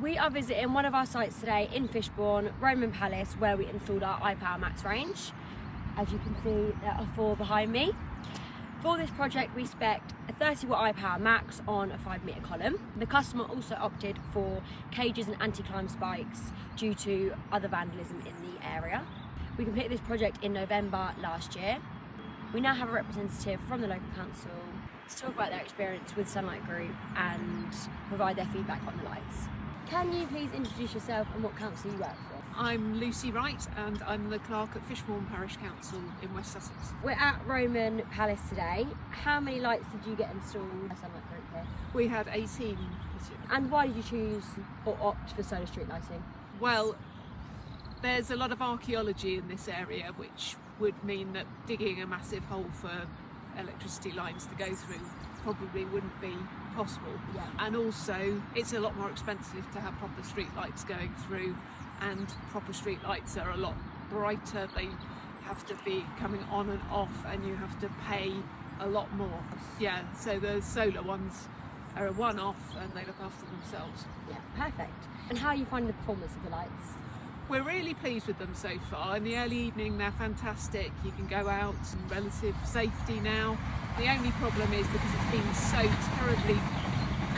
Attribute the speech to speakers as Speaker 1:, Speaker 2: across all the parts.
Speaker 1: We are visiting one of our sites today in Fishbourne, Roman Palace, where we installed our iPower Max range. As you can see, there are 4 behind me. For this project, we spec'd a 30 watt iPower Max on a 5-metre column. The customer also opted for cages and anti-climb spikes due to other vandalism in the area. We completed this project in November last year. We now have a representative from the local council to talk about their experience with Sunlite Group and provide their feedback on the lights. Can you please introduce yourself and what council you work for?
Speaker 2: I'm Lucy Wright and I'm the Clerk at Fishbourne Parish Council in West Sussex.
Speaker 1: We're at Roman Palace today. How many lights did you get installed by Sunlite Group here?
Speaker 2: We had 18.
Speaker 1: And why did you choose or opt for solar street lighting?
Speaker 2: Well, there's a lot of archaeology in this area, which would mean that digging a massive hole for electricity lines to go through probably wouldn't be possible.
Speaker 1: Yeah.
Speaker 2: And also it's a lot more expensive to have proper street lights going through, and proper street lights are a lot brighter. They have to be coming on and off and you have to pay a lot more. Yeah, so the solar ones are a one-off and they look after themselves.
Speaker 1: Yeah, perfect. And how are you finding the performance of the lights?
Speaker 2: We're really pleased with them so far. In the early evening they're fantastic. You can go out in relative safety now. The only problem is because it's been so terribly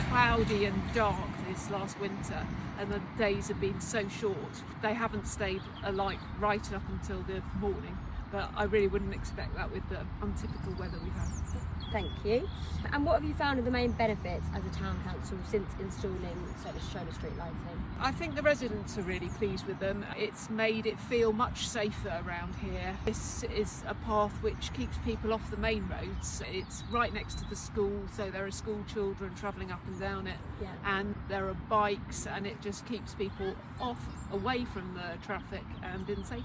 Speaker 2: cloudy and dark this last winter and the days have been so short, they haven't stayed alight right up until the morning. But I really wouldn't expect that with the untypical weather we've had.
Speaker 1: Thank you. And what have you found are the main benefits as a town council since installing solar street lighting?
Speaker 2: I think the residents are really pleased with them. It's made it feel much safer around here. This is a path which keeps people off the main roads. It's right next to the school, so there are school children travelling up and down it.
Speaker 1: Yeah.
Speaker 2: And there are bikes, and it just keeps people away from the traffic and in safety.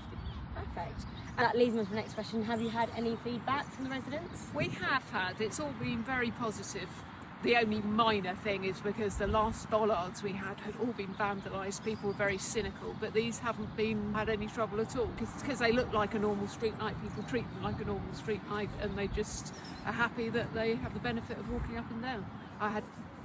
Speaker 1: Perfect. And that leads me to the next question. Have you had any feedback from the residents?
Speaker 2: We have had. It's all been very positive. The only minor thing is because the last bollards we had all been vandalised. People were very cynical, but these haven't had any trouble at all because they look like a normal street light. People treat them like a normal street light and they just are happy that they have the benefit of walking up and down. I had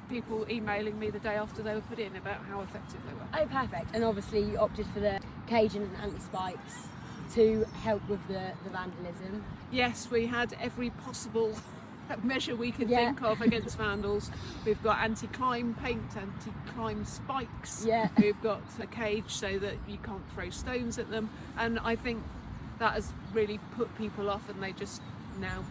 Speaker 2: people emailing me the day after they were put in about how effective they were.
Speaker 1: Oh, perfect. And obviously you opted for the cage and anti-spikes to help with the vandalism.
Speaker 2: Yes, we had every possible measure we could think of against vandals. We've got anti-climb paint, anti-climb spikes.
Speaker 1: Yeah.
Speaker 2: We've got a cage so that you can't throw stones at them, and I think that has really put people off and they just now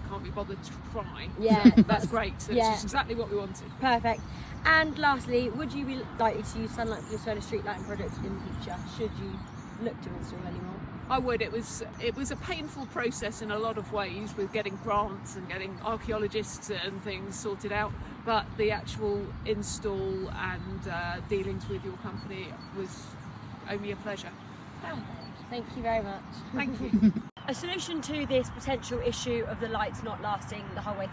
Speaker 2: can't be bothered to try.
Speaker 1: Yeah,
Speaker 2: that's great. So
Speaker 1: yeah.
Speaker 2: It's exactly what we wanted.
Speaker 1: Perfect. And lastly, would you be likely to use Sunlite for your solar street lighting projects in the future, should you look to install any more?
Speaker 2: I would. It was a painful process in a lot of ways with getting grants and getting archaeologists and things sorted out, but the actual install and dealings with your company was only a pleasure.
Speaker 1: Thank you very much.
Speaker 2: Thank you.
Speaker 1: A solution to this potential issue of the lights not lasting the whole way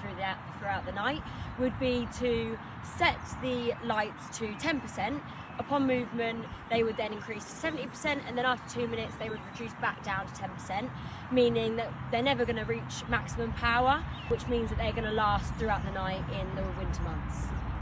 Speaker 1: throughout the night would be to set the lights to 10%. Upon movement, they would then increase to 70%, and then after 2 minutes, they would reduce back down to 10%, meaning that they're never going to reach maximum power, which means that they're going to last throughout the night in the winter months.